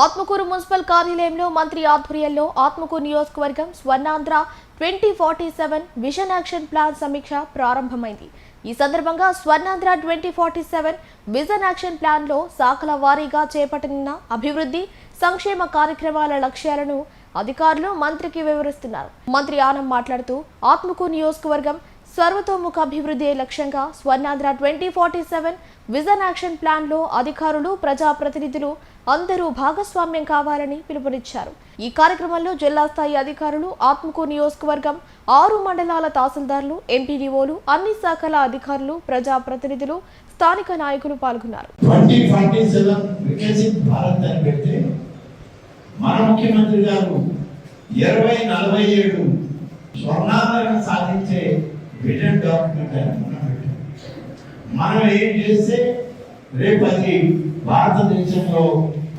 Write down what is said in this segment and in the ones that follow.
Atmakur municipal కార్యాలయంలో మంత్రి ఆధ్వర్యంలో ఆత్మకూరు నియోజకవర్గం స్వర్ణాంధ్ర 2047 విజన్ యాక్షన్ ప్లాన్ సమీక్ష ప్రారంభమైంది. ఈ సందర్భంగా స్వర్ణాంధ్ర 2047 విజన్ యాక్షన్ ప్లాన్ లో శాఖల వారీగా చేపట్టనున్న అభివృద్ధి సంక్షేమ కార్యక్రమాల లక్ష్యాలను అధికారులు మంత్రికి వివరిస్తున్నారు. మంత్రి ఆనం మాట్లాడుతూ ఆత్మకూరు నియోజకవర్గం సర్వతోముఖ అభివృద్ధి లక్ష్యంగా స్వర్ణాంధ్ర 2047 విజన్ యాక్షన్ ప్లాన్ లో అధికారులు ప్రజాప్రతినిధులు అందరూ భాగస్వామ్యం కావాలని పిలుపునిచ్చారు. ఈ కార్యక్రమంలో జిల్లా స్థాయి అధికారులు, ఆత్మకూరు నియోజకవర్గం 6 మండలాల తహసీల్దార్లు, ఎంపీడీఓలు, అన్ని శాఖల అధికారులు, ప్రజాప్రతినిధులు, స్థానిక నాయకులు పాల్గొన్నారు. 2047 వికసిత్ భారత్ అని పెడితే మన ముఖ్యమంత్రి గారు 2047 స్వర్ణాంధ్రను సాధించే విజన్ డాక్యుమెంట్ అని మనం ఏం చేస్తే రేపు అది భారతదేశంలో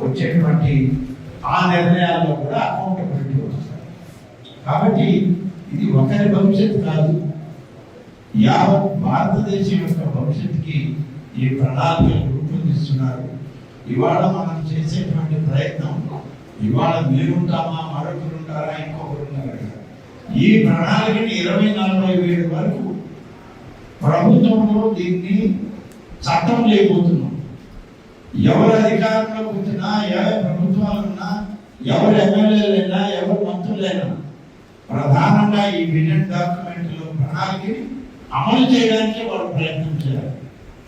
వచ్చేటువంటి ఆ నిర్ణయాల్లో కూడా అకౌంటబిలిటీ వస్తుంది. కాబట్టి ఇది ఒకరి భవిష్యత్తు కాదు, యావత్ భారతదేశం యొక్క భవిష్యత్తుకి ఈ ప్రణాళికలు రూపొందిస్తున్నారు. ఇవాళ మనం చేసేటువంటి ప్రయత్నం ఇవాళ మీరుంటామా, మరొకరు ఉంటారా, ఇంకొకరు ఉన్నారా, ఈ ప్రణాళికని 2047 వరకు ప్రభుత్వంలో దీన్ని చట్టం చేయబోతున్నాం. ఎవరు అధికారంలోకి వచ్చినా, ఎవరి ప్రభుత్వాలున్నా, ఎవరు ఎమ్మెల్యేలైనా, ఎవరు మంత్రులైనా ప్రధానంగా ఈ విజన్ డాక్యుమెంట్లో ప్రణాళికని అమలు చేయడానికి వాళ్ళు ప్రయత్నం చేయాలి.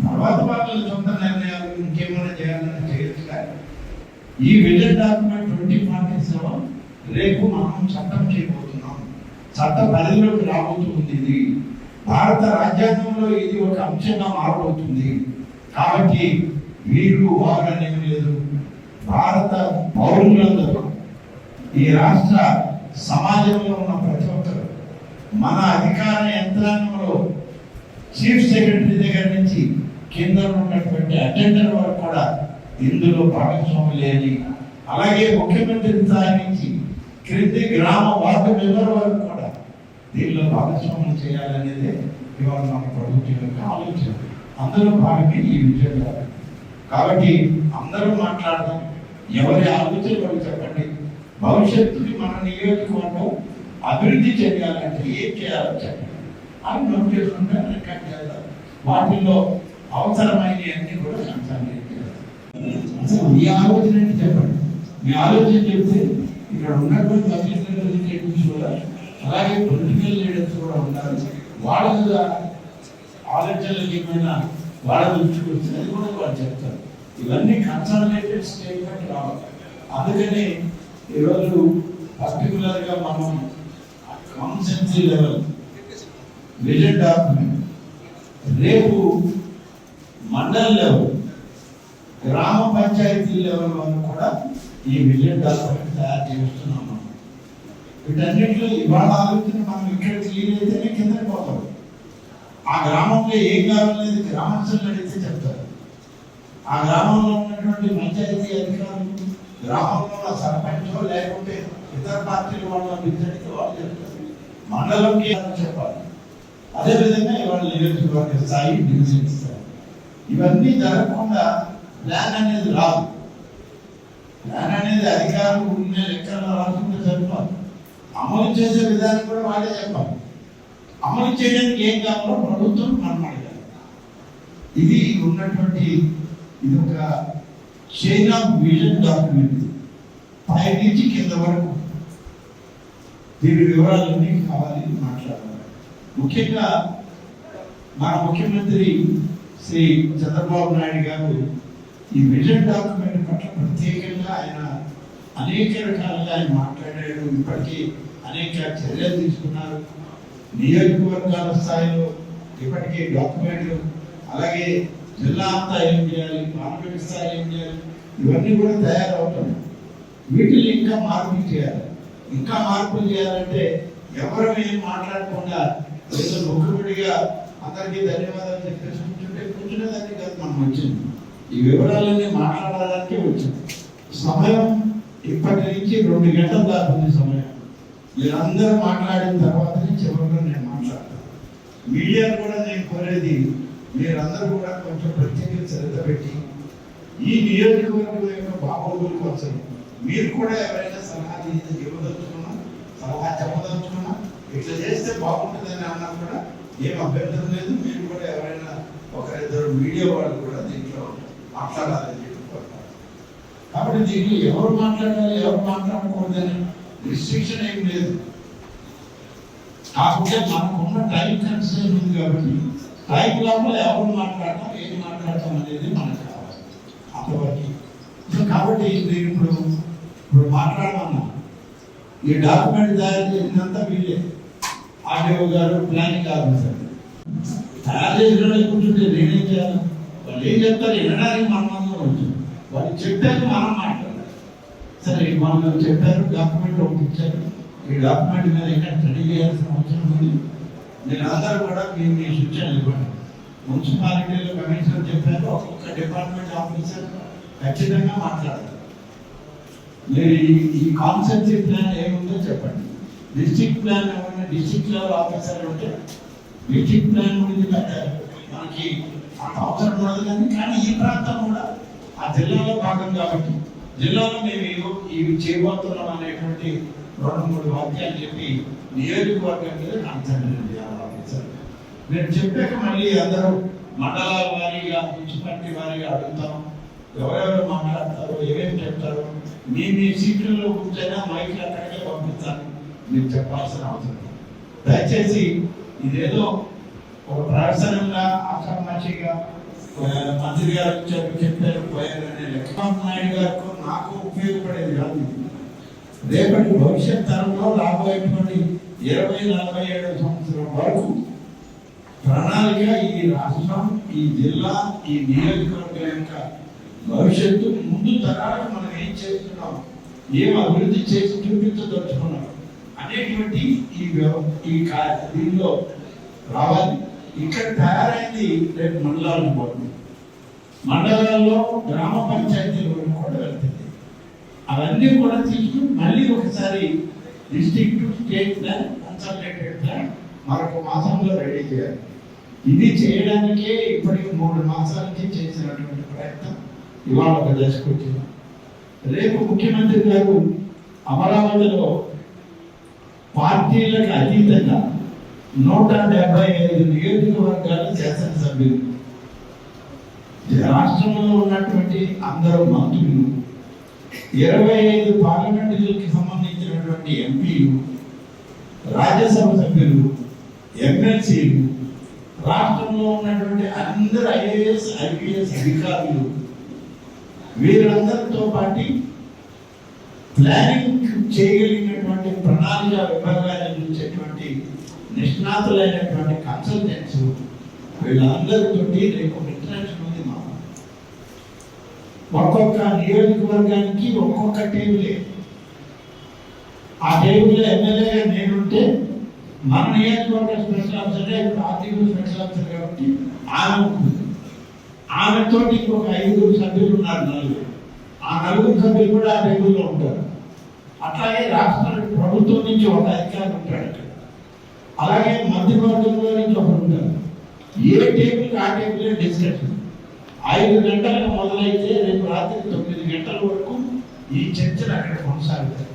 తర్వాత వాళ్ళ సొంత నిర్ణయాలు ఇంకేమైనా చేయాలని చేయొచ్చు. కానీ ఈ విజన్ డాక్యుమెంట్ 2047 రేపు మనం చట్టం చేయబోతున్నాం, చట్ట పరిధిలోకి రాబోతుంది. ఇది భారత రాజ్యాంగంలో ఇది ఒక అంశంగా మారబోతుంది. కాబట్టి వీరు వారు అనేవి లేదు, భారత పౌరులందరూ, ఈ రాష్ట్ర సమాజంలో ఉన్న ప్రతి ఒక్కరు, మన అధికార యంత్రాంగంలో చీఫ్ సెక్రటరీ దగ్గర నుంచి కింద ఉన్నటువంటి అటెండర్ వరకు కూడా ఇందులో భాగస్వాములు లేని, అలాగే ముఖ్యమంత్రి స్థాయి నుంచి క్రింది గ్రామ వార్డు మెంబర్ వరకు కూడా దీనిలో భాగస్వాములు చేయాలనేదే ఇవాళ మన ప్రభుత్వం యొక్క ఆలోచన. అందరూ భాగమే ఈ విజయంలో. కాబట్టి అందరూ మాట్లాడదాం, ఎవరి ఆలోచన వాళ్ళు చెప్పండి. భవిష్యత్తుకి మన నియోజకవర్గం అభివృద్ధి చేయాలంటే ఏం చేయాలో చెప్పండి. అవి నోట్ చేసుకుంటే రికార్డ్ చేద్దాం. వాటిల్లో అవసరమైనవి అన్ని కూడా సంచాలనం చేయాలి. అసలు మీ ఆలోచన ఏంటి చెప్పండి. మీ ఆలోచన చెప్తే ఇక్కడ ఉన్నటువంటి లెజిస్లేటివ్ కూడా, అలాగే పొలిటికల్ లీడర్స్ కూడా ఉన్నారు. వాళ్ళ ఆలోచనలకు ఏమైనా వాళ్ళ దృష్టికి వస్తే అది కూడా వాళ్ళు చెప్తారు. ఇవన్నీ కన్సల్టేటెడ్ స్టేట్మెంట్ రావాలి. అందుకని ఈరోజు పర్టికులర్గా మనం కాన్సెన్సీ లెవెల్ విజన్ డాక్యుమెంట్, రేపు మండల్ లెవెల్, గ్రామ పంచాయతీ లెవెల్ వరకు కూడా ఈ విజన్ డాక్యుమెంట్ తయారు చేస్తున్నాం. వీటన్నిటిలో ఇవాళ ఆలోచన మనం ఇక్కడ క్లియర్ అయితేనే కిందకి పోతాం. ఆ గ్రామంలో ఏం కావాలనేది గ్రామస్తులు అడిగితే చెప్తారు. ఆ గ్రామంలో ఉన్నటువంటి పంచాయతీ అధికారులు, గ్రామంలో ఉన్న సర్పంచ్ లేకుంటే ఇతర పార్టీల వాళ్ళ అడిగితే వాళ్ళు చెప్తారు. మండలంకి చెప్పాలి. అదేవిధంగా ఇవాళ నియోజకవర్గ స్థాయి, డివిజన్ స్థాయి, ఇవన్నీ జరగకుండా ప్లాన్ అనేది రాదు. ప్లాన్ అనేది అధికారులు ఉండే లెక్కల్లో రాకుండా సరిపోదు. అమలు చేసే విధానం కూడా వాళ్ళే చెప్పాలి. అమలు చేయడానికి ఏం కావాలో ప్రభుత్వం మనం అడగాలి. ఇది ఉన్నటువంటి ఇది ఒక చైన్ ఆఫ్ విజన్ డాక్యుమెంట్. పై నుంచి కింద వరకు దీని వివరాలన్నీ కావాలి, మాట్లాడాలి. ముఖ్యంగా మన ముఖ్యమంత్రి శ్రీ చంద్రబాబు నాయుడు గారు ఈ విజన్ డాక్యుమెంట్ పట్ల ప్రత్యేకంగా ఆయన అనేక రకాలుగా ఆయన మాట్లాడాడు. ఇప్పటికీ అనేక చర్యలు తీసుకున్నారు. నియోజకవర్గాల స్థాయిలో ఇప్పటికీ డాక్యుమెంట్లు, అలాగే జిల్లా అంతా ఏం చేయాలి, పార్లమెంట్ స్థాయి ఏం చేయాలి, ఇవన్నీ కూడా తయారవుతున్నాయి. వీటిని ఇంకా మార్పులు చేయాలి. ఇంకా మార్పులు చేయాలంటే ఎవరు ఏం మాట్లాడకుండా ఏదో ముఖ్యమంత్రిగా అందరికీ ధన్యవాదాలు చెప్పేసి కూర్చునేదానికి కాదు మనం వచ్చింది. ఈ వివరాలన్నీ మాట్లాడడానికి వచ్చింది. సమయం ఇప్పటి నుంచి 2 గంటల దాకా ఉంది సమయం. మీరందరూ మాట్లాడిన తర్వాత చివరిలో నేను మాట్లాడతాను. మీడియాను కూడా నేను కోరేది, మీరందరూ కూడా కొంచెం ప్రత్యేక శ్రద్ధ పెట్టి ఈ నియోజకవర్గం యొక్క బాగోగుల కోసం మీరు కూడా ఎవరైనా సలహా ఇవ్వదలుచుకున్నా, సలహా చెప్పదలుచుకున్నా, ఇట్లా చేస్తే బాగుంటుందని అన్నా కూడా ఏం అభ్యంతరం లేదు. మీరు కూడా ఎవరైనా ఒకరిద్దరు మీడియా వాళ్ళు కూడా దీంట్లో మాట్లాడాలని చెప్పుకుంటారు. కాబట్టి దీన్ని ఎవరు మాట్లాడాలి, ఎవరు మాట్లాడకూడదని రిస్ట్రిక్షన్ ఏం లేదు. కాకపోతే మనకున్న టైం కన్సర్న్ ఉంది కాబట్టి టైం లోపల ఎవరు మాట్లాడతాం, ఏది మాట్లాడతాం అనేది మనకు కావాలి అంతవరకు. సో కాబట్టి నేను ఇప్పుడు మాట్లాడమన్నా ఈ డాక్యుమెంట్ తయారు చేసినంత వీళ్ళే, ఆర్డీఓ గారు, ప్లానింగ్ ఆఫీసర్ తయారు చేసిన కూర్చుంటే నేనేం చేయాలి? వాళ్ళు ఏం చెప్తారు వినడానికి మనం వచ్చింది, వాళ్ళు చెప్పాక మనం మాట్లాడాలి. సరే మనం చెప్పారు, డాక్యుమెంట్ ఒకటి ఇచ్చారు, ఈ డాక్యుమెంట్ మీద ఇంకా స్టడీ చేయాల్సిన అవసరం ఉంది. నేను అందరూ కూడా మీ సూచనలు ఇవ్వండి. మున్సిపాలిటీలో కమిషనర్ చెప్పారు, ఒక్కొక్క డిపార్ట్మెంట్ ఆఫీసర్ ఖచ్చితంగా మాట్లాడాలి. మీరు ఈ కాన్సెప్ట్ ప్లాన్ ఏముందో చెప్పండి. డిస్ట్రిక్ట్ ప్లాన్ ఏమన్నా డిస్ట్రిక్ట్ లెవెల్ ఆఫీసర్లు ఉంటే డిస్ట్రిక్ట్ ప్లాన్ గురించి మనకి అంత అవసరం ఉండదు. కానీ ఈ ప్రాంతం కూడా ఆ జిల్లాలో భాగం కాబట్టి జిల్లాలో మేము ఇవి చేయబోతున్నాం అనేటువంటి 2-3 వాక్యాలు చెప్పి నియోజకవర్గం మీద కాన్సన్ట్రేట్ చేయాలి ఆఫీసర్. నేను చెప్పాక మళ్ళీ అందరూ మండలాల వారీగా, మున్సిపాలిటీ వారీగా అడుగుతాం, ఎవరెవరు మాట్లాడతారు, ఏమేమి చెప్తారు. మీ సీట్లలో కూర్చొని మైక్ అక్కడికే పంపిస్తాను, మీరు చెప్పాల్సిన అవసరం. దయచేసి ఇదేదో ఒక ప్రదర్శనంగా ఆషామాషిగా మంత్రి గారు వచ్చారు, చెప్పారు, పోయారు అనే లక్ష్మణ్ నాయుడు గారికి నాకు ఉపయోగపడేది కాదు. రేపటి భవిష్యత్ తరంలో రాబోయేటువంటి 20-47 సంవత్సరం వరకు ప్రణాళిక ఈ రాష్ట్రం, ఈ జిల్లా, ఈ నియోజకవర్గం యొక్క భవిష్యత్తు, ముందు తరాలకు మనం ఏం చేస్తున్నాం, ఏం అభివృద్ధి చేసి చూపించదలుచుకున్నాం అనేటువంటి దీనిలో రావాలి. ఇక్కడ తయారైంది రేపు మండలాలను పోతుంది. మండలాల్లో గ్రామ పంచాయతీలు కూడా వెళ్తుంది. అవన్నీ కూడా తీసుకుని మళ్ళీ ఒకసారి district to state plan, consolidated plan మరొక మాసంలో రెడీ చేయాలి. ఇది చేయడానికే ఇప్పటికి 3 మాసాల నుంచి చేసినటువంటి ప్రయత్నం ఇవాళ ఒక దశకు వచ్చింది. రేపు ముఖ్యమంత్రి గారు అమరావతిలో పార్టీలకు అతీతంగా 175 నియోజకవర్గాల శాసనసభ్యులు, రాష్ట్రంలో ఉన్నటువంటి అందరూ మంత్రులు, 25 పార్లమెంటులకు సంబంధించినటువంటి ఎంపీలు, రాజ్యసభ సభ్యులు, ఎమ్మెల్సీలు, రాష్ట్రంలో ఉన్నటువంటి అందరు ఐఏఎస్, ఐపీఎస్ అధికారులు, వీరందరితో పాటు ప్లానింగ్ చేయగలిగినటువంటి ప్రణాళిక విభాగాన్ని చూసేటువంటి నిష్ణాతులైనటువంటి కన్సల్టెంట్స్, వీళ్ళందరితో రేపు ఇంటరాక్షన్ ఉంది. మా ఒక్కొక్క నియోజకవర్గానికి ఒక్కొక్క టేబులే. ఆ టేబుల్లో ఎమ్మెల్యేగా నేనుంటే మన నియోజకవర్గ స్పెషల్ ఆఫీసర్గా, ఇప్పుడు ఆర్టీఓ స్పెషల్ ఆఫీసర్ కాబట్టి ఆమెతోటి ఇంకొక 5 సభ్యులు ఉన్నారు, 4. ఆ 4 సభ్యులు కూడా ఆ టేబుల్లో ఉంటారు. అట్లాగే రాష్ట్ర ప్రభుత్వం నుంచి ఒక అధికారి ఉంటాడు, అలాగే మంత్రివర్గంలో నుంచి ఒకరు ఉంటారు. ఏ టేబుల్కి ఆ టేబుల్ డిస్కషన్. 5 గంటలకు మొదలైతే రేపు రాత్రి 9 గంటల వరకు ఈ చర్చలు అక్కడ కొనసాగుతాయి.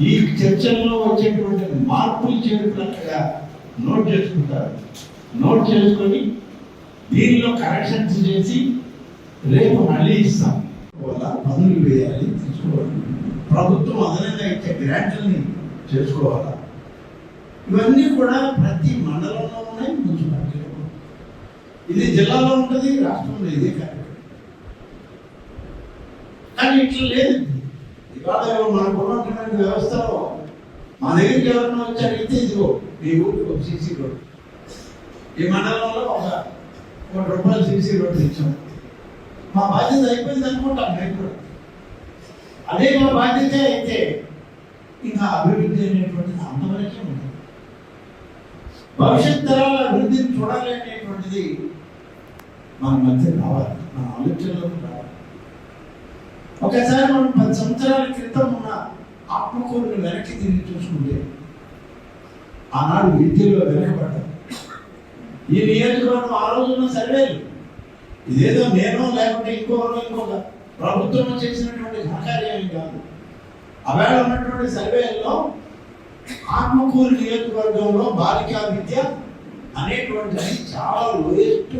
ఈ చర్చల్లో వచ్చేటువంటి మార్పులు చేర్పులు అక్కడ నోట్ చేసుకుంటారు. నోట్ చేసుకొని దీనిలో కరెక్షన్స్ చేసి రేపు మళ్ళీ ఇస్తాం. వల్ల పనులు వేయాలి, తీసుకోవాలి. ప్రభుత్వం అదనంగా ఇచ్చే గ్రాంట్లని చేసుకోవాలా. ఇవన్నీ కూడా ప్రతి మండలంలో ఉన్నాయి, మున్సిపాలిటీలో. ఇది జిల్లాలో ఉంటుంది, రాష్ట్రంలో ఇదే కార్యక్రమం. కానీ ఇట్లా లేదు. ఇవాళ మనకు ఉన్నటువంటి వ్యవస్థలో మా దగ్గరికి ఎవరైనా వచ్చి అడిగితే ఇదిగో మీ ఊరికి ఒక సీసీ రోడ్, ఈ మండలంలో ఒక ₹1 సీసీ రోడ్డు ఇచ్చాం, మా బాధ్యత అయిపోయింది అనుకుంటాం. నేను కూడా అదే మా బాధ్యత అయితే ఇంకా అభివృద్ధి అనేటువంటిది అంతవరకే ఉంటుంది. భవిష్యత్ తరాల అభివృద్ధిని చూడాలి అనేటువంటిది మన మధ్య రావాలి, మన ఆలోచనలోకి రావాలి. ఒకసారి మనం 10 సంవత్సరాల క్రితం ఉన్న ఆత్మకూరుని వెనక్కి తిరిగి చూసుకుంటే ఆనాడు విద్యలో వెనకబడ్డారు. ఈ నియోజకవర్గం ఆ రోజున్న సర్వేలు ఇదేదో నేను లేకుంటే ఇంకొక ప్రభుత్వం చేసినటువంటి ఘనకార్యాలు కాదు. అవేళ ఉన్నటువంటి సర్వేలో ఆత్మకూరు నియోజకవర్గంలో బాలికా విద్య అనేటువంటిది చాలా లోయెస్ట్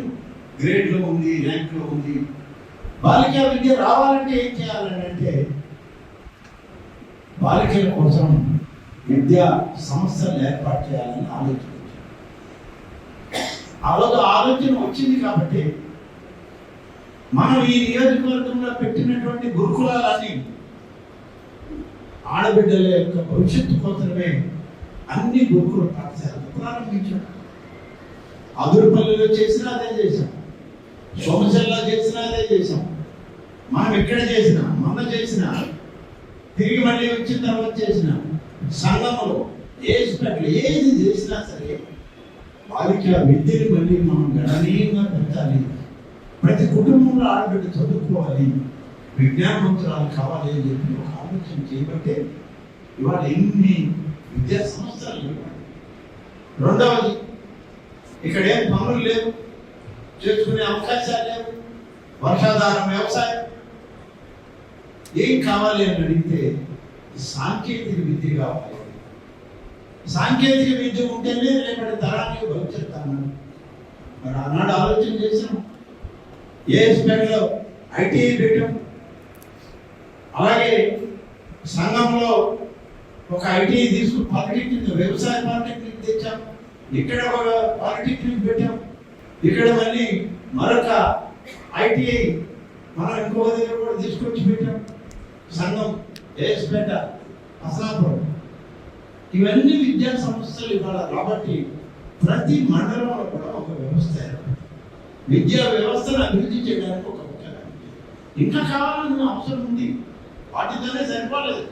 గ్రేడ్లో ఉంది, ర్యాంక్లో ఉంది. బాలికా విద్య రావాలంటే ఏం చేయాలంటే బాలికల కోసం విద్యా సంస్థలు ఏర్పాటు చేయాలని ఆలోచన. ఆలోచన వచ్చింది కాబట్టి మనం ఈ నియోజకవర్గంలో పెట్టినటువంటి గురుకులాలన్నీ ఆడబిడ్డల యొక్క భవిష్యత్తు కోసమే అన్ని గురుకుల పాఠశాలలు ప్రారంభించాం. అదురుపల్లిలో చేసినా అదే చేశాం, సోమశల్లో చేసినా అదే చేశాం, మనం ఎక్కడ చేసినా, మొన్న చేసినా, తిరిగి మళ్ళీ వచ్చిన తర్వాత చేసిన సంఘంలో ఏది చేసినా సరే బాలిక విద్యని మళ్ళీ మనం గణనీయంగా పెంచాలి. ప్రతి కుటుంబంలో ఆడబిడ్డ చదువుకోవాలి, విజ్ఞానవంతురాలు కావాలి అని చెప్పి ఒక ఆలోచన చేయబట్టే ఇవాళ ఎన్ని విద్యా సంస్థలు లేవు. రెండవది, ఇక్కడ ఏం పనులు లేవు, చేసుకునే అవకాశాలు లేవు, వర్షాధారం వ్యవసాయం. ఏం కావాలి అని అడిగితే సాంకేతిక విద్య కావాలి. సాంకేతిక విద్య ఉంటేనే రేపటి తరానికి భవిష్యత్తు అన్నాడు. మరి ఆనాడు ఆలోచన చేసాం, ఏఎస్పేటలో ఐటీఐ పెట్టాం, అలాగే సంఘంలో ఒక ఐటీఐ తీసుకుని పాలిటెక్నిక్, వ్యవసాయ పాలిటెక్నిక్ తెచ్చాం, ఇక్కడ ఒక పాలిటెక్నిక్ పెట్టాం, ఇక్కడ మళ్ళీ మరొక ఐటీఐ మనం ఇంకొక దగ్గర కూడా తీసుకొచ్చి పెట్టాం. సంఘం, ఏఎస్పేట, అసలాపురం, ఇవన్నీ విద్యా సంస్థలు ఇవాళ కాబట్టి ప్రతి మండలంలో కూడా ఒక వ్యవస్థ విద్యా వ్యవస్థను అభివృద్ధి చేయడానికి ఒక ఇంకా కావాలన్న అవసరం ఉంది. వాటితోనే సరిపోలేదు.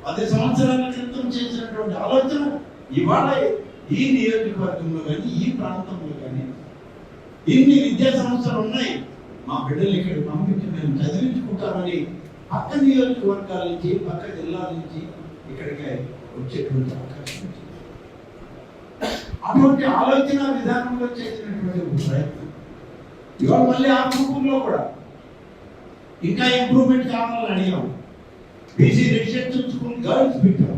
10 సంవత్సరాల క్రితం చేసినటువంటి ఆలోచన ఇవాళ ఈ నియోజకవర్గంలో కానీ ఈ ప్రాంతంలో కానీ ఇన్ని విద్యా సంస్థలు ఉన్నాయి, మా బిడ్డలు ఇక్కడ పంపించి మేము చదివించుకుంటామని పక్క నియోజకవర్గాల నుంచి, పక్క జిల్లాల నుంచి ఇక్కడికి వచ్చేటువంటి అవకాశం ఉంది. అటువంటి ఆలోచన విధానంలో చేసినటువంటి ప్రయత్నం ఇవాళ మళ్ళీ ఆత్మకూరులో కూడా ఇంకా ఇంప్రూవ్మెంట్ కావాలని అడిగాం. బీసీ రెసిడెన్షియల్ స్కూల్ గర్ల్స్ పెట్టాం,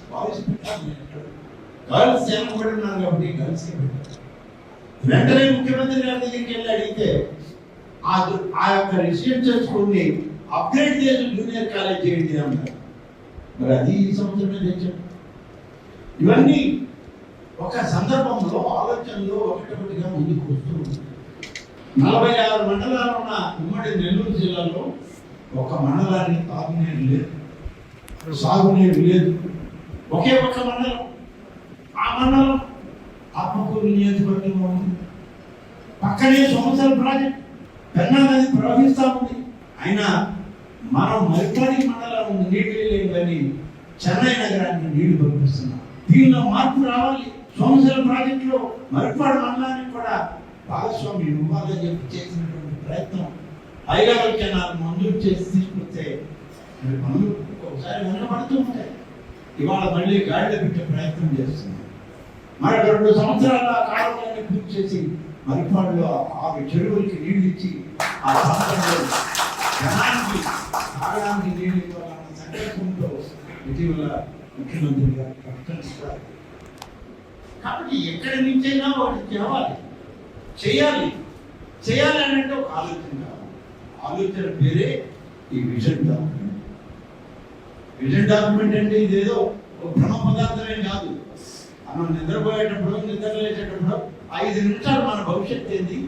బాయ్స్ పెట్టాం. గర్ల్స్ కూడా ఉన్నారు కాబట్టి గర్ల్స్ పెట్టాం. వెంటనే ముఖ్యమంత్రి గారి దగ్గరికి వెళ్ళి అడిగితే ఆ యొక్క రెసిడెన్షియల్ స్కూల్ని అప్గ్రేడ్ చేసి జూనియర్ కాలేజ్ చేయండి అన్నారు. మరి అది ఈ సంవత్సరమే తెచ్చాం. ఇవన్నీ ఒక సందర్భంలో ఆలోచనలో ఒకటిగా ముందుకు వస్తూ 46 మండలాలు ఉన్న ఉమ్మడి నెల్లూరు జిల్లాలో ఒక మండలానికి తాగునీరు లేదు, సాగునీరు లేదు. ఒకే ఒక్క మండలం, ఆ మండలం ఆత్మకూరు నియోజకవర్గంలో ఉంది. పక్కనే సోమశల ప్రాజెక్ట్, పెన్నా నది ప్రవహిస్తూ ఉంది. అయినా మనం మరిపాడి మండలం నీళ్లు లేదని చెన్నై నగరానికి నీళ్లు పంపిస్తున్నాం. దీనిలో మార్పు రావాలి. సోమశల ప్రాజెక్టులో మరిపాడు మండలానికి కూడా భాగస్వామి ఇవ్వాలని చెప్పి చేసినటువంటి ప్రయత్నం హైలెవెల్ కెనాల్ మంజూరు చేసి తీసుకొస్తే పనులు ఒకసారి వెనకబడుతూ ఉంటాయి. ఇవాళ మళ్ళీ గాడిలో పెట్టే ప్రయత్నం చేస్తున్నాం. మరొక 2 సంవత్సరాల కాలువలన్నీ పూర్తి చేసి మరిపాడులో 6 చెరువులకి నీళ్లు ఇచ్చి ఆ ప్రాంతంలో జనానికి తాగడానికి నీళ్లు ఇవ్వాలన్న సంకల్పంతో ఇటీవల ముఖ్యమంత్రి గారు ప్రకటించారు. కాబట్టి ఎక్కడి నుంచైనా ఒకటి తేవాలి, చేయాలి అని అంటే ఒక ఆలోచన కావాలి. ఆలోచన పేరే ఈ విజన్ డాక్యుమెంట్. విజన్ డాక్యుమెంట్ అంటే ఇదేదో ఒక భ్రమ పదార్థమే కాదు. మనం నిద్రపోయేటప్పుడు, నిద్రలేసేటప్పుడు 5 నిమిషాలు మన భవిష్యత్తు ఏంది,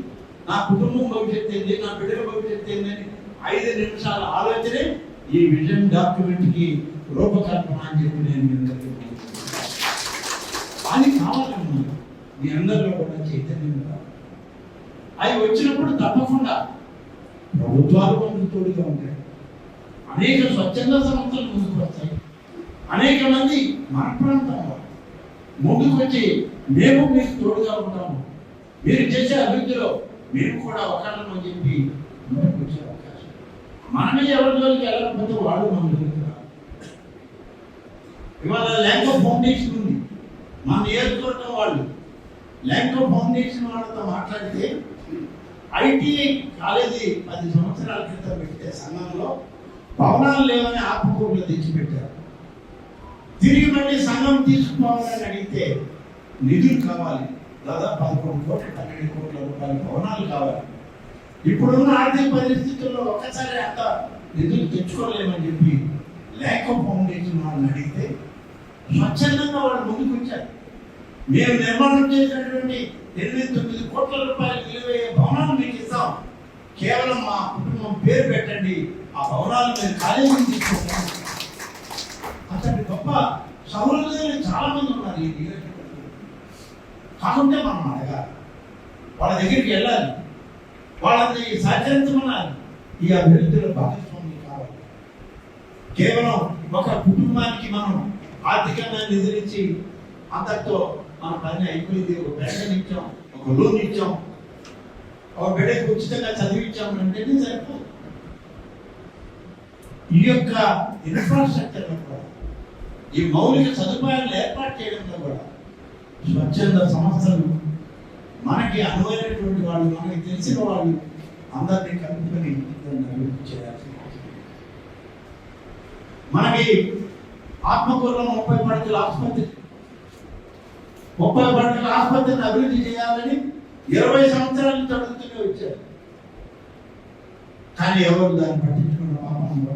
నా కుటుంబం భవిష్యత్తు ఏంది, నా బిడ్డల భవిష్యత్తు ఏంది అని 5 నిమిషాల ఆలోచనే ఈ విజన్ డాక్యుమెంట్ కి రూపకల్పన అని చెప్పి నేను అది కావాలన్నా మీ అందరిలో కూడా చైతన్యం కావాలి. అవి వచ్చినప్పుడు తప్పకుండా ప్రభుత్వాలు ముందు తోడుగా ఉంటాయి, అనేక స్వచ్ఛంద సంస్థలు ముందుకు వస్తాయి, అనేక మంది మన ప్రాంతంలో ముందుకు వచ్చి మేము మీకు తోడుగా ఉంటాము, మీరు చేసే అభివృద్ధిలో మేము కూడా ఒకళ్ళని చెప్పి ముందుకు వచ్చే అవకాశం. మనమే ఎవరి జోలికి వెళ్ళకపోతే వాళ్ళు మన జోలికి రాదు. ఇవాళ ల్యాంకో ఫౌండేషన్ ఉంది, మన నియోజకవర్గం వాళ్ళు ల్యాంకో ఫౌండేషన్ వాళ్ళతో మాట్లాడితే ఐటీఐ కాలేజీ 10 సంవత్సరాల క్రితం పెట్టే సంఘంలో భవనాలు లేవని ఆత్మకూరులో తెచ్చిపెట్టారు. తిరిగి మళ్ళీ సంఘం తీసుకుపోవాలని అడిగితే నిధులు కావాలి, దాదాపు 11 కోట్ల 12 కోట్ల రూపాయల భవనాలు కావాలి. ఇప్పుడున్న ఆర్థిక పరిస్థితుల్లో ఒక్కసారి అంత నిధులు తెచ్చుకోలేమని చెప్పి లేఖ ఫౌండేషన్ వాళ్ళని అడిగితే స్వచ్ఛందంగా వాళ్ళు ముందుకు వచ్చారు. మేము నిర్మాణం చేసినటువంటి 8-9 కోట్ల రూపాయలు విలువయ్యే భవనాలు మీకు ఇస్తాం, కేవలం మా కుటుంబం పేరు పెట్టండి, ఆ భవనాలు మీరు కాలేజీని తీసుకుంటాం. అతని గొప్ప సౌహృదయులు చాలా మంది ఉన్నారు ఈ నియోజకవర్గంలో. కాకుంటే మనం అడగాలి, వాళ్ళ దగ్గరికి వెళ్ళాలి, వాళ్ళని సహకరించమనాలి, ఈ అభివృద్ధిలో భాగస్వామ్యం కావాలి. కేవలం ఒక కుటుంబానికి మనం ఆర్థికంగా నిధులిచ్చి అంతటితో మన పని అయిపోయింది, ఒక పెన్షన్ ఇచ్చాం, ఒక లోన్ ఇచ్చాం, ఒక బిడ్డకి ఉచితంగా చదివించాం అంటేనే సరిపోదు. ఈ యొక్క ఇన్ఫ్రాస్ట్రక్చర్ కూడా, ఈ మౌలిక సదుపాయాలు ఏర్పాటు చేయడంలో కూడా స్వచ్ఛంద సంస్థలు, మనకి అనువైనటువంటి వాళ్ళు, మనకి తెలిసిన వాళ్ళు అందరినీ కలుపుకొని దాన్ని అభివృద్ధి చేయాలి. మనకి ఆత్మకూరులో 30 పడకల ఆసుపత్రి, 30 పడకల ఆసుపత్రిని అభివృద్ధి చేయాలని 20 సంవత్సరాల నుంచి అడుగుతూనే వచ్చారు. కానీ ఎవరు దాన్ని పట్టించుకున్న పాపంలో.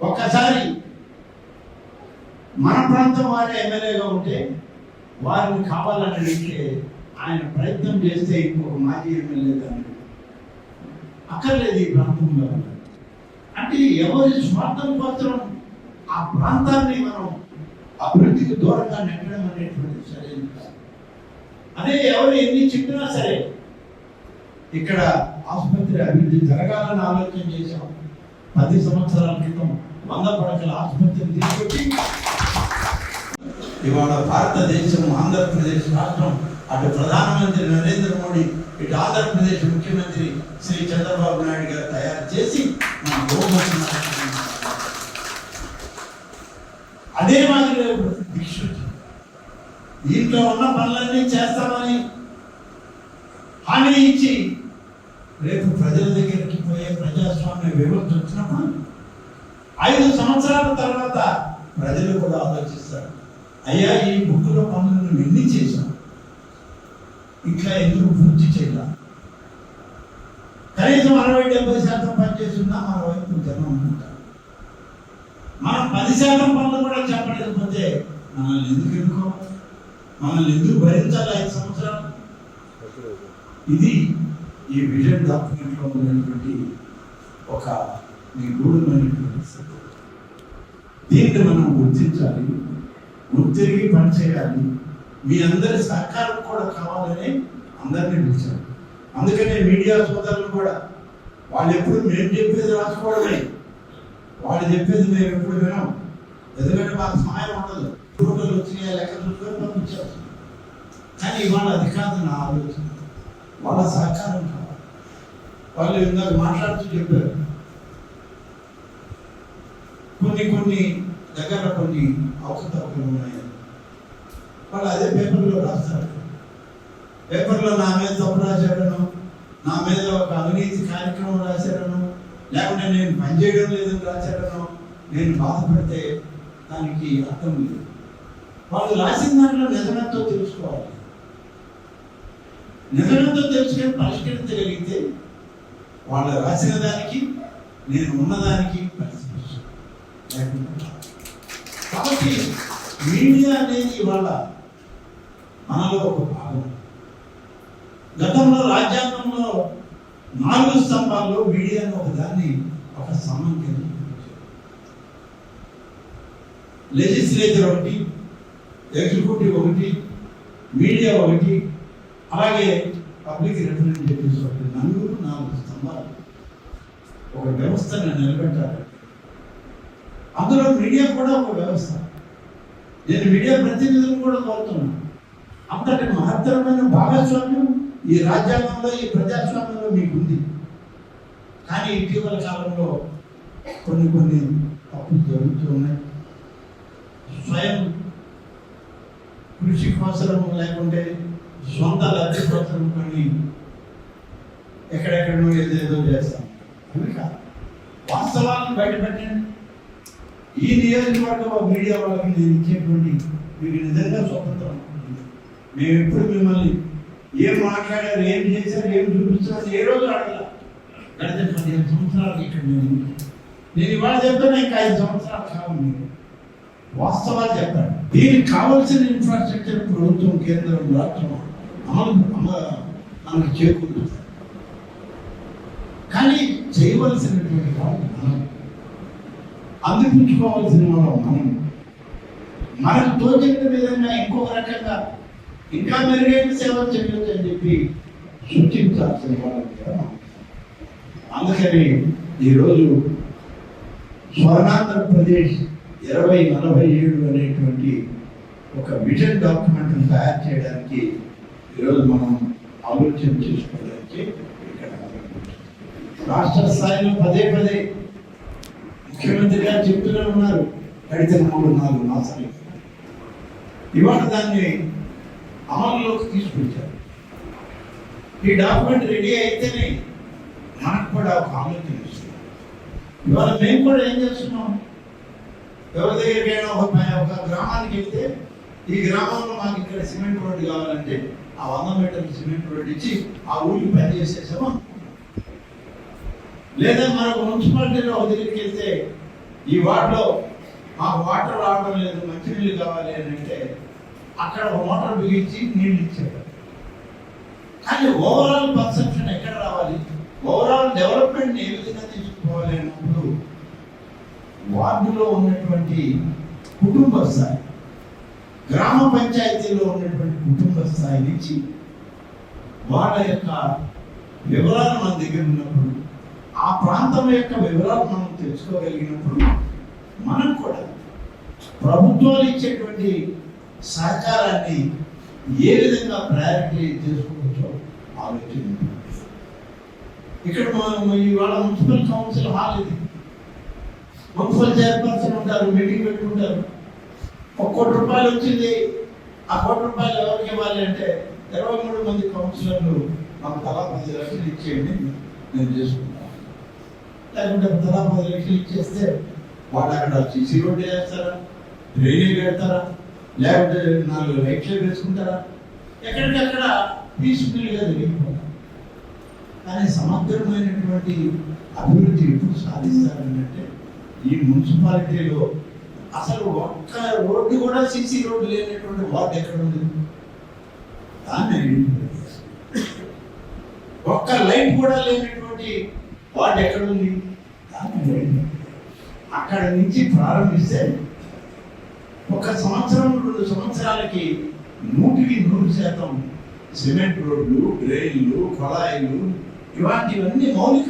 ఒక్కసారి మన ప్రాంతం వారే ఎమ్మెల్యేగా ఉంటే వారిని కావాలని అడిగితే ఆయన ప్రయత్నం చేస్తే ఇంకొక మాజీ ఎమ్మెల్యే దాన్ని అక్కర్లేదు ఈ ప్రాంతంలో. అంటే ఎవరి స్వార్థం కోసం ఆ ప్రాంతాన్ని మనం అభివృద్ధికి దూరంగా నెట్టడం అనేటువంటి సరైనది కాదు. అదే ఎవరు ఎన్ని చెప్పినా సరే ఇక్కడ ఆసుపత్రి అభివృద్ధి జరగాలని ఆలోచన చేశాం. 10 సంవత్సరాల క్రితం 100 పడకల ఆసుపత్రిని తీసుకొచ్చి ఇవాళ భారతదేశం, ఆంధ్రప్రదేశ్ రాష్ట్రం, అటు ప్రధానమంత్రి నరేంద్ర మోడీ, ఇటు ఆంధ్రప్రదేశ్ ముఖ్యమంత్రి శ్రీ చంద్రబాబు నాయుడు గారు తయారు చేసి మన అదే మాదిరిగా దీక్ష దీంట్లో ఉన్న పనులన్నీ చేస్తామని హామీ ఇచ్చి రేపు ప్రజల దగ్గరికి పోయే ప్రజాస్వామ్య వ్యవస్థ వచ్చినప్పుడు 5 సంవత్సరాల తర్వాత ప్రజలు కూడా ఆలోచిస్తారు, అయ్యా ఈ బుక్కులో పనులు నువ్వు ఎన్ని చేశావు, ఇంకా ఎందుకు పూర్తి చేయాల, కనీసం 60-70% పనిచేస్తున్నా మన వైపు జనం ఉంటారు. మనం 10% పనులు కూడా చెప్పలేకపోతే మనల్ని ఎందుకు ఎన్నుకోవాలి, మనల్ని ఎందుకు భరించాలి 5 సంవత్సరాలు? ఇది ఈ విజన్ డాక్యుమెంట్లో ఉన్నటువంటి ఒక నిగూఢమైనటువంటి స్థితి. దీన్ని మనం గుర్తించాలి, గుర్తిరిగి పనిచేయాలి. మీ అందరి సహకారం కూడా కావాలని అందరినీ పిలిచారు. అందుకనే మీడియా సోదరులు కూడా వాళ్ళు ఎప్పుడు మేము చెప్పేది రాసుకోవడమే, వాళ్ళు చెప్పేది మేము ఎప్పుడు వినాం. ఎందుకంటే మాకు సహాయం ఉండదు, ఫోటోలు వచ్చినాయి లెక్క చూసుకొని పంపించారు. కానీ ఇవాళ అది కాదు నా ఆలోచన, వాళ్ళ సహకారం కావాలి. వాళ్ళు ఇందాక మాట్లాడుతూ చెప్పారు, కొన్ని దగ్గర కొన్ని అవకతవకలు ఉన్నాయి. వాళ్ళు అదే పేపర్లో రాస్తారు. పేపర్లో నా మీద తప్పు రాశాడను, నా మీద ఒక అవినీతి కార్యక్రమం రాశాడను, లేకుంటే నేను పనిచేయడం లేదని రాశాడను, నేను బాధపడితే దానికి అర్థం లేదు. వాళ్ళు రాసిన దాంట్లో నిజమెంతో తెలుసుకోవాలి. నిజమెంతో తెలుసుకొని పరిష్కరించగలిగితే వాళ్ళు రాసిన దానికి నేను ఉన్నదానికి పరిస్థితి. కాబట్టి మీడియా అనేది ఇవాళ మనలో ఒక భాగం. గతంలో రాజ్యాంగంలో 4 స్తంభాల్లో మీడియాను ఒక దాన్ని, ఒక స్తంభం కింద లెజిస్లేచర్ ఒకటి, ఎగ్జిక్యూటివ్ ఒకటి, మీడియా ఒకటి, అలాగే పబ్లిక్ రిప్రజెంటేటివ్స్ ఒకటి. 4 స్తంభాలు ఒక వ్యవస్థను నిలబెట్టాలి. అందులో మీడియా కూడా ఒక వ్యవస్థ. నేను మీడియా ప్రతినిధులను కూడా కోరుతున్నాను, అంతటి మహత్తరమైన భాగస్వామ్యం ఈ రాజ్యాంగంలో, ఈ ప్రజాస్వామ్యంలో మీకుంది. కానీ ఇటీవల కాలంలో కొన్ని తప్పులు జరుగుతూ ఉన్నాయి. స్వయం కృషి కోసం లేకుంటే సొంత లబ్ధి కోసం కొన్ని ఎక్కడెక్కడో ఏదేదో చేస్తాం. అవి కాదు, వాస్తవం వాస్తవాలను బయటపెట్టండి. ఈ నియోజకవర్గ మీడియా వాళ్ళకి నేను ఇచ్చేటువంటి మీకు నిజంగా స్వతంత్రం. మేము ఎప్పుడు మిమ్మల్ని ఏం మాట్లాడారు, ఏం చేశారు, ఏం చూపిస్తున్నారు ఏ రోజు అడగల. గడిచిన 15 సంవత్సరాలకి ఇక్కడ నేను ఇవాళ చెప్తాను, ఇంకా 5 సంవత్సరాలు కావాలి. మీకు వాస్తవాలు చెప్పండి. దీనికి కావాల్సిన ఇన్ఫ్రాస్ట్రక్చర్ ప్రభుత్వం, కేంద్రం, రాష్ట్రం మనకు చేకూరుతుంది. కానీ చేయవలసినటువంటి వాళ్ళు మనం, అందిపుచ్చుకోవాల్సిన వాళ్ళు మనం, మనకు తోచిన విధంగా ఇంకొక రకంగా ఇంకా మెరుగైన సేవలు చేయవచ్చు అని చెప్పి సూచించాల్సిన వాళ్ళు కదా. అందుకని ఈరోజు స్వర్ణాంధ్రప్రదేశ్ 2047 అనేటువంటి ఒక విజన్ డాక్యుమెంట్ తయారు చేయడానికి ఈరోజు మనం ఆలోచన చేసుకోవడానికి ఇక్కడ రాష్ట్ర స్థాయిలో పదే ముఖ్యమంత్రి గారు చెప్తూనే ఉన్నారు. గడిచిన 3-4 మాసాలు ఇవాళ దాన్ని అమలులోకి తీసుకొచ్చారు. ఈ డాక్యుమెంట్ రెడీ అయితేనే మనకు కూడా ఒక ఆలోచన ఇస్తుంది. ఇవాళ మేము కూడా ఏం చేస్తున్నాం, ఎవరి దగ్గరికైనా ఒక గ్రామానికి వెళ్తే ఈ గ్రామంలో మాకు ఇక్కడ సిమెంట్ రోడ్డు కావాలంటే ఆ 100 మీటర్ల సిమెంట్ రోడ్డు ఇచ్చి ఆ ఊరికి పని చేసేసాము. లేదా మనకు మున్సిపాలిటీలో ఒక దగ్గరికి వెళ్తే ఈ వార్డులో మాకు వాటర్ రావడం లేదు, మంచినీళ్ళు కావాలి అని అంటే అక్కడ ఒక మోటార్ బిగించి నీళ్ళు ఇచ్చారు. కానీ ఓవరాల్ పర్సెప్షన్ ఎక్కడ రావాలి, ఓవరాల్ డెవలప్మెంట్ ఏ విధంగా తీసుకోవాలి అన్నప్పుడు వార్డులో ఉన్నటువంటి కుటుంబ స్థాయి, గ్రామ పంచాయతీలో ఉన్నటువంటి కుటుంబ స్థాయి నుంచి వాళ్ళ యొక్క వివరాలు మన దగ్గర ఉన్నప్పుడు, ఆ ప్రాంతం యొక్క వివరాలు మనం తెలుసుకోగలిగినప్పుడు మనం కూడా ప్రభుత్వాలు ఇచ్చేటువంటి సహకారాన్ని ఏ విధంగా ప్రయారిటీ చేసుకోవచ్చో ఆలోచన. ఇక్కడ ఇవాళ మున్సిపల్ కౌన్సిల్ హాల్ ఇది. మున్సిపల్ చైర్పర్సన్ ఉంటారు, మీటింగ్ పెట్టుకుంటారు. 1 కోటి రూపాయలు వచ్చింది, ఆ 1 కోటి రూపాయలు ఎవరికి ఇవ్వాలి అంటే 23 మంది కౌన్సిలర్లు మాకు తలా 10 లక్షలు ఇచ్చేయండి, నేను చేసుకుంటాను. లేకుంటే తలా 10 లక్షలు ఇచ్చేస్తే వాళ్ళు అక్కడ సీసీ రోడ్డు వేస్తారా, డ్రైనేజ్ పెడతారా, లేకపోతే 4 లైట్లు వేసుకుంటారా, ఎక్కడికక్కడ పీస్ఫుల్గా జరిగిపోతారు. కానీ సమగ్రమైనటువంటి అభివృద్ధి ఎప్పుడు సాధిస్తారంటే ఈ మున్సిపాలిటీలో అసలు ఒక్క రోడ్డు కూడా సీసీ రోడ్డు లేనటువంటి వార్డు ఎక్కడ ఉంది, దాన్ని ఒక్క లైట్ కూడా లేనటువంటి వార్డు ఎక్కడ ఉంది, దాన్ని అక్కడ నుంచి ప్రారంభిస్తే 1 సంవత్సరం 2 సంవత్సరాలకి 100% సిమెంట్ రోడ్లు, డ్రైన్లు, కొళాయిలు ఇలాంటివన్నీ మౌలిక